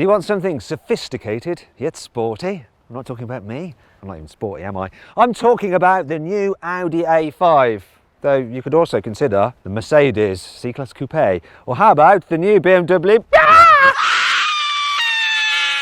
Do you want something sophisticated yet sporty? I'm not talking about me. I'm not even sporty, am I? I'm talking about the new Audi A5. Though you could also consider the Mercedes C-Class Coupe. Or how about the new BMW...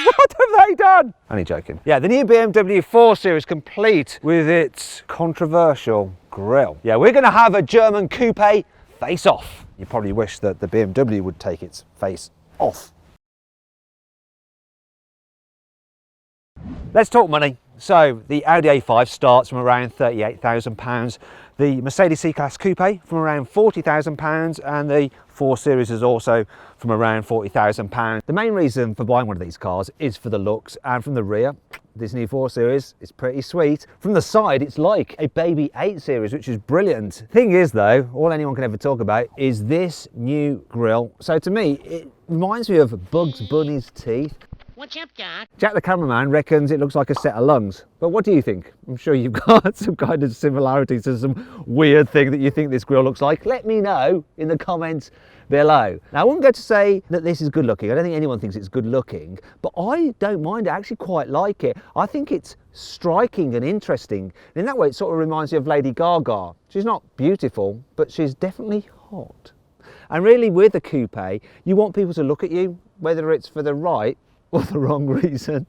What have they done? Only joking. Yeah, the new BMW 4 Series complete with its controversial grille. Yeah, we're going to have a German coupe face-off. You probably wish that the BMW would take its face off. Let's talk money. So the Audi A5 starts from around £38,000. The Mercedes C-Class Coupe from around £40,000, and the 4 Series is also from around £40,000. The main reason for buying one of these cars is for the looks, and from the rear, this new 4 Series is pretty sweet. From the side, it's like a baby 8 Series, which is brilliant. Thing is though, all anyone can ever talk about is this new grille. So to me, it reminds me of Bugs Bunny's teeth. What's up, Doc? Jack the cameraman reckons it looks like a set of lungs. But what do you think? I'm sure you've got some kind of similarities to some weird thing that you think this grille looks like. Let me know in the comments below. Now, I wouldn't go to say that this is good looking. I don't think anyone thinks it's good looking, but I don't mind it. I actually quite like it. I think it's striking and interesting. And in that way, it sort of reminds me of Lady Gaga. She's not beautiful, but she's definitely hot. And really, with a coupe, you want people to look at you, whether it's for the right or the wrong reason.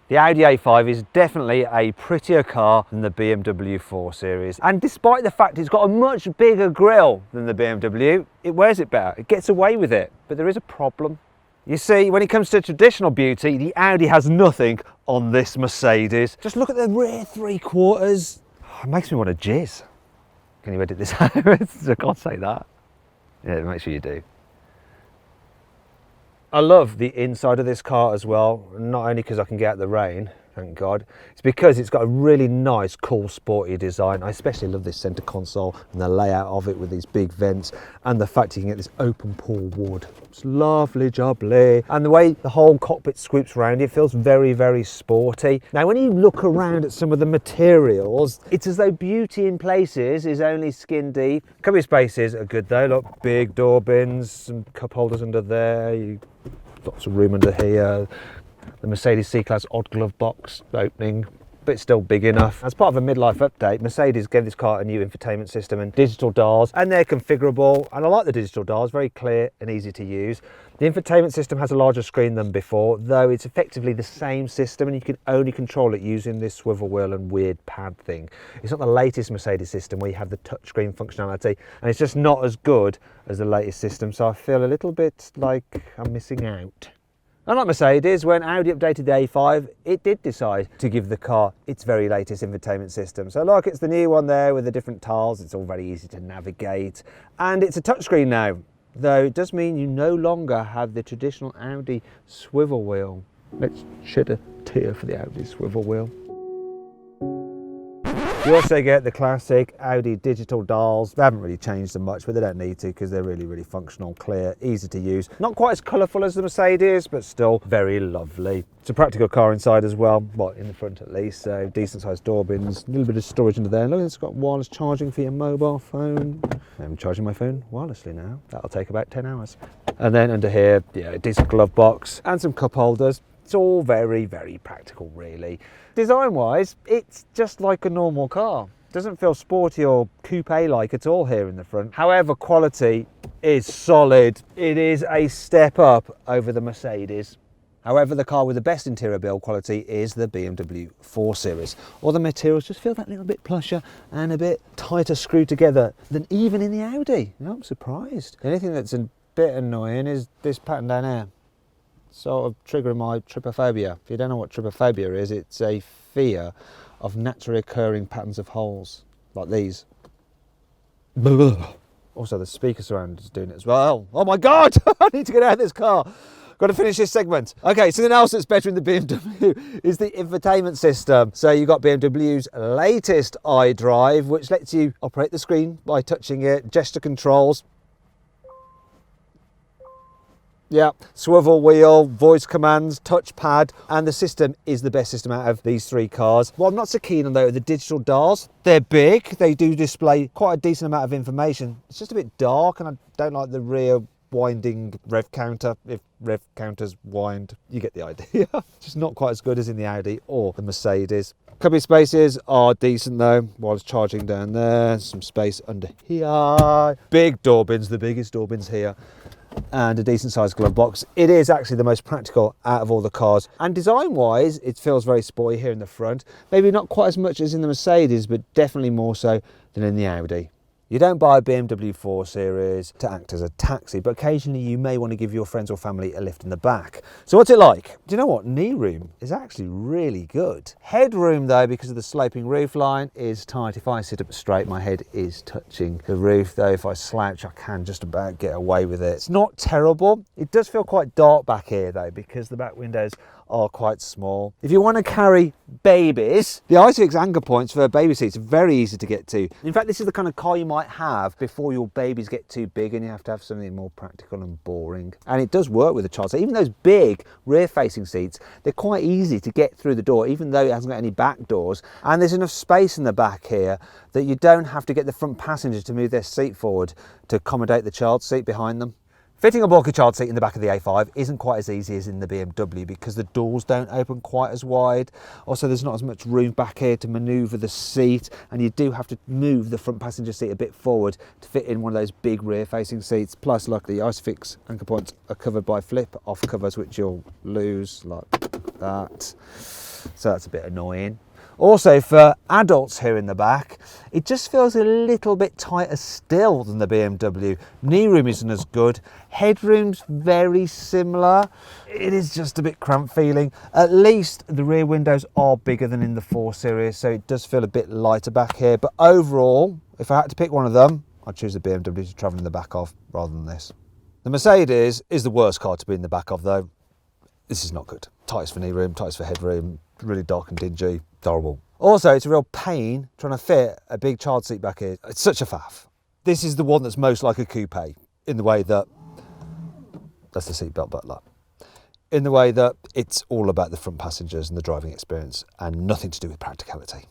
The Audi A5 is definitely a prettier car than the BMW 4 Series. And despite the fact it's got a much bigger grille than the BMW, it wears it better. It gets away with it. But there is a problem. You see, when it comes to traditional beauty, the Audi has nothing on this Mercedes. Just look at the rear 3/4. It makes me want to jizz. Can you edit this out? I can't say that. Yeah, make sure you do. I love the inside of this car as well, not only because I can get out the rain, thank God, it's because it's got a really nice, cool, sporty design. I especially love this centre console and the layout of it with these big vents, and the fact you can get this open pore wood. It's lovely jubbly. And the way the whole cockpit swoops around, it feels very, very sporty. Now, when you look around at some of the materials, it's as though beauty in places is only skin deep. Cubby spaces are good though. Look, big door bins, some cup holders under there. Lots of room under here. The Mercedes C-Class odd glove box opening, but still big enough. As part of a midlife update, Mercedes gave this car a new infotainment system and digital dials, and they're configurable. And I like the digital dials, very clear and easy to use. The infotainment system has a larger screen than before, though it's effectively the same system, and you can only control it using this swivel wheel and weird pad thing. It's not the latest Mercedes system where you have the touchscreen functionality, and it's just not as good as the latest system, so I feel a little bit like I'm missing out. Unlike Mercedes, when Audi updated the A5, it did decide to give the car its very latest infotainment system. So look, it's the new one there with the different tiles. It's all very easy to navigate. And it's a touchscreen now, though it does mean you no longer have the traditional Audi swivel wheel. Let's shed a tear for the Audi swivel wheel. You also get the classic Audi digital dials. They haven't really changed them much, but they don't need to because they're really, really functional, clear, easy to use. Not quite as colourful as the Mercedes, but still very lovely. It's a practical car inside as well, well, in the front at least, so decent sized door bins, a little bit of storage under there. Look, it's got wireless charging for your mobile phone. I'm charging my phone wirelessly now. That'll take about 10 hours. And then under here, yeah, a decent glove box and some cup holders. It's all very, very practical, really. Design-wise, it's just like a normal car. Doesn't feel sporty or coupe-like at all here in the front. However, quality is solid. It is a step up over the Mercedes. However, the car with the best interior build quality is the BMW 4 Series. All the materials just feel that little bit plusher and a bit tighter screwed together than even in the Audi. I'm surprised. The only thing that's a bit annoying is this pattern down here. Sort of triggering my trypophobia. If you don't know what trypophobia is, it's a fear of naturally occurring patterns of holes, like these. Also, the speaker surround is doing it as well. Oh my God, I need to get out of this car. Got to finish this segment. Okay, something else that's better in the BMW is the infotainment system. So you've got BMW's latest iDrive, which lets you operate the screen by touching it, gesture controls. Yeah, swivel wheel, voice commands, touchpad, and the system is the best system out of these three cars. What I'm not so keen on though are the digital dials. They're big, they do display quite a decent amount of information. It's just a bit dark and I don't like the rear winding rev counter. If rev counters wind, you get the idea. Just not quite as good as in the Audi or the Mercedes. Cubby spaces are decent though, while it's charging down there. Some space under here. Big door bins, the biggest door bins here. And a decent sized glove box. It is actually the most practical out of all the cars. And design wise, it feels very sporty here in the front. Maybe not quite as much as in the Mercedes, but definitely more so than in the Audi. You don't buy a BMW 4 Series to act as a taxi, but occasionally you may want to give your friends or family a lift in the back. So what's it like? Do you know what? Knee room is actually really good. Headroom though, because of the sloping roof line, is tight. If I sit up straight, my head is touching the roof though. If I slouch, I can just about get away with it. It's not terrible. It does feel quite dark back here though, because the back windows are quite small. If you want to carry babies, the ISOFIX anchor points for baby seats are very easy to get to. In fact, this is the kind of car you might have before your babies get too big and you have to have something more practical and boring. And it does work with a child. So even those big rear-facing seats, they're quite easy to get through the door, even though it hasn't got any back doors. And there's enough space in the back here that you don't have to get the front passenger to move their seat forward to accommodate the child seat behind them. Fitting a bulky child seat in the back of the A5 isn't quite as easy as in the BMW because the doors don't open quite as wide. Also, there's not as much room back here to manoeuvre the seat, and you do have to move the front passenger seat a bit forward to fit in one of those big rear-facing seats. Plus, luckily, the ISOFIX anchor points are covered by flip-off covers, which you'll lose like that. So that's a bit annoying. Also, for adults here in the back, it just feels a little bit tighter still than the BMW. Knee room isn't as good. Headroom's very similar. It is just a bit cramped feeling. At least the rear windows are bigger than in the 4 Series, so it does feel a bit lighter back here. But overall, if I had to pick one of them, I'd choose the BMW to travel in the back of rather than this. The Mercedes is the worst car to be in the back of though. This is not good. Tightest for knee room, tightest for headroom, really dark and dingy, horrible. Also, it's a real pain trying to fit a big child seat back here. It's such a faff. This is the one that's most like a coupe in the way that, that's the seatbelt butler, in the way that it's all about the front passengers and the driving experience and nothing to do with practicality.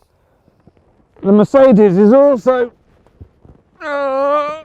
The Mercedes is also... Yeah,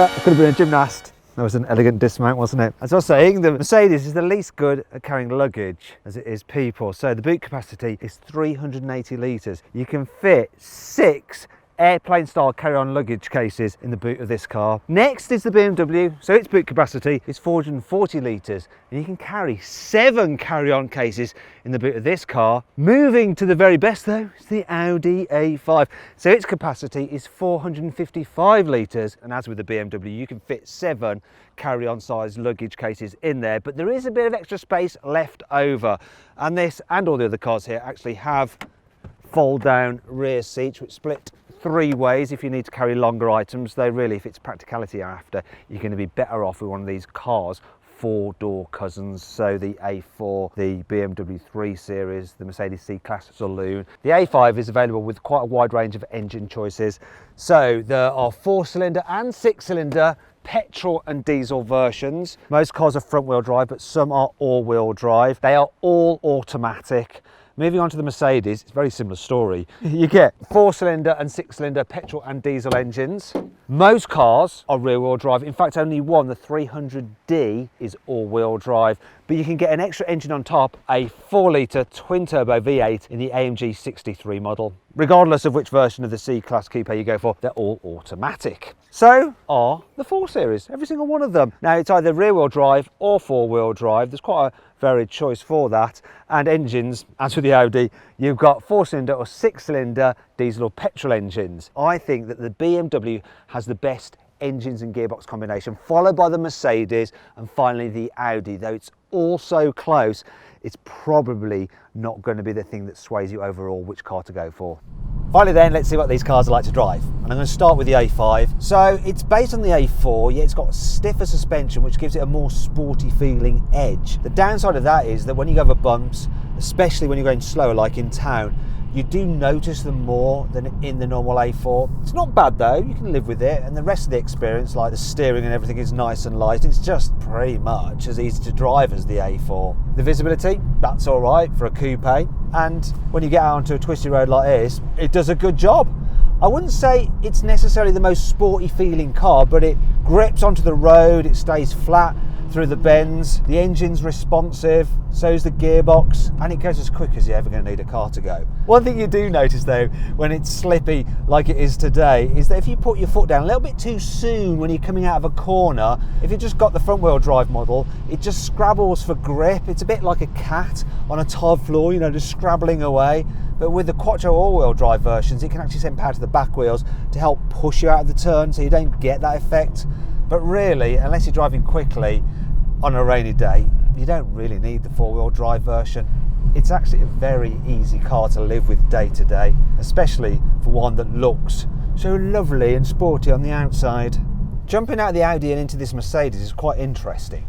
I could have been a gymnast. That was an elegant dismount, wasn't it? As I was saying, the Mercedes is the least good at carrying luggage as it is people. So the boot capacity is 380 litres. You can fit 6 airplane style carry-on luggage cases in the boot of this car. Next is the BMW, so its boot capacity is 440 litres and you can carry 7 carry-on cases in the boot of this car. Moving to the very best though is the Audi A5, so its capacity is 455 litres, and as with the BMW you can fit 7 carry-on size luggage cases in there, but there is a bit of extra space left over, and this and all the other cars here actually have fold down rear seats which split 3 ways if you need to carry longer items, though really if it's practicality you're after, you're going to be better off with one of these cars 4-door cousins, so the A4, the BMW 3 Series, the Mercedes C-Class Saloon. The A5 is available with quite a wide range of engine choices, so there are 4-cylinder and 6-cylinder petrol and diesel versions. Most cars are front-wheel drive, but some are all-wheel drive. They are all automatic. Moving on to the Mercedes, it's a very similar story. You get 4-cylinder and 6-cylinder petrol and diesel engines. Most cars are rear-wheel drive. In fact, only one, the 300D, is all-wheel drive. But you can get an extra engine on top, a 4-litre twin-turbo V8 in the AMG 63 model. Regardless of which version of the C-Class Coupe you go for, they're all automatic. So are the 4 Series, every single one of them. Now, it's either rear-wheel drive or 4-wheel drive. There's quite a varied choice for that. And engines, as with the Audi, you've got 4-cylinder or 6-cylinder diesel or petrol engines. I think that the BMW has the best engines and gearbox combination, followed by the Mercedes and finally the Audi. Though it's all so close, it's probably not going to be the thing that sways you overall which car to go for. Finally then, let's see what these cars are like to drive. And I'm going to start with the A5. So it's based on the A4, yet it's got stiffer suspension, which gives it a more sporty feeling edge. The downside of that is that when you go over bumps, especially when you're going slower like in town, you do notice them more than in the normal A4. It's not bad though, you can live with it, and the rest of the experience, like the steering and everything, is nice and light. It's just pretty much as easy to drive as the A4. The visibility, that's all right for a coupe, and when you get out onto a twisty road like this, it does a good job. I wouldn't say it's necessarily the most sporty feeling car, but it grips onto the road, it stays flat through the bends, the engine's responsive, so's the gearbox, and it goes as quick as you're ever going to need a car to go. One thing you do notice though, when it's slippy like it is today, is that if you put your foot down a little bit too soon when you're coming out of a corner, if you've just got the front wheel drive model, it just scrabbles for grip. It's a bit like a cat on a tiled floor, you know, just scrabbling away. But with the Quattro all-wheel drive versions, it can actually send power to the back wheels to help push you out of the turn so you don't get that effect. But really, unless you're driving quickly on a rainy day, you don't really need the four-wheel drive version. It's actually a very easy car to live with day to day, especially for one that looks so lovely and sporty on the outside. Jumping out of the Audi and into this Mercedes is quite interesting.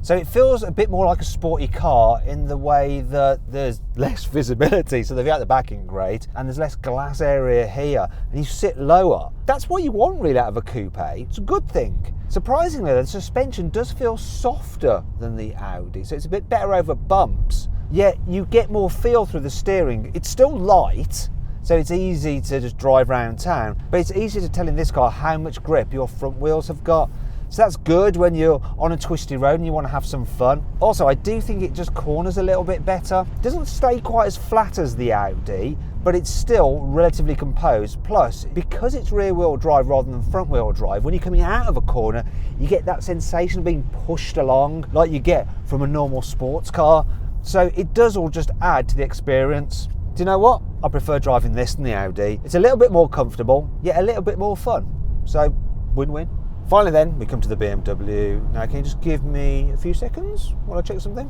So it feels a bit more like a sporty car in the way that there's less visibility, so the view out the back isn't great, and there's less glass area here, and you sit lower. That's what you want really out of a coupe. It's a good thing. Surprisingly, the suspension does feel softer than the Audi, so it's a bit better over bumps, yet you get more feel through the steering. It's still light, so it's easy to just drive around town, but it's easy to tell in this car how much grip your front wheels have got. So that's good when you're on a twisty road and you want to have some fun. Also, I do think it just corners a little bit better. It doesn't stay quite as flat as the Audi, but it's still relatively composed. Plus, because it's rear wheel drive rather than front wheel drive, when you're coming out of a corner, you get that sensation of being pushed along like you get from a normal sports car. So it does all just add to the experience. Do you know what? I prefer driving this than the Audi. It's a little bit more comfortable, yet a little bit more fun. So, win-win. Finally then, we come to the BMW. Now, can you just give me a few seconds while I check something?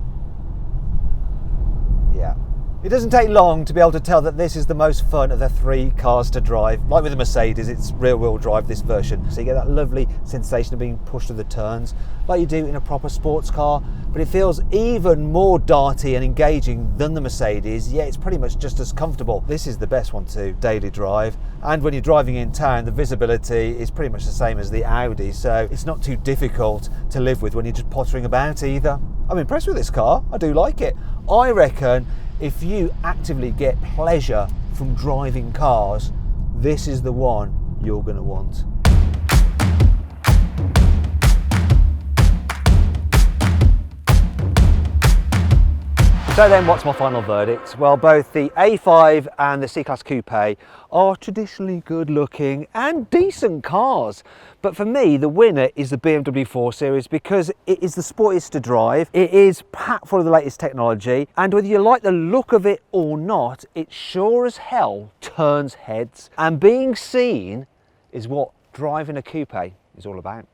Yeah. It doesn't take long to be able to tell that this is the most fun of the three cars to drive. Like with the Mercedes, it's rear-wheel drive, this version. So you get that lovely sensation of being pushed to the turns, like you do in a proper sports car. But it feels even more darty and engaging than the Mercedes, yet it's pretty much just as comfortable. This is the best one to daily drive. And when you're driving in town, the visibility is pretty much the same as the Audi, so it's not too difficult to live with when you're just pottering about either. I'm impressed with this car. I do like it. I reckon if you actively get pleasure from driving cars, this is the one you're going to want. So then, what's my final verdict? Well, both the A5 and the C-Class Coupe are traditionally good looking and decent cars. But for me, the winner is the BMW 4 Series because it is the sportiest to drive, it is packed full of the latest technology, and whether you like the look of it or not, it sure as hell turns heads. And being seen is what driving a coupe is all about.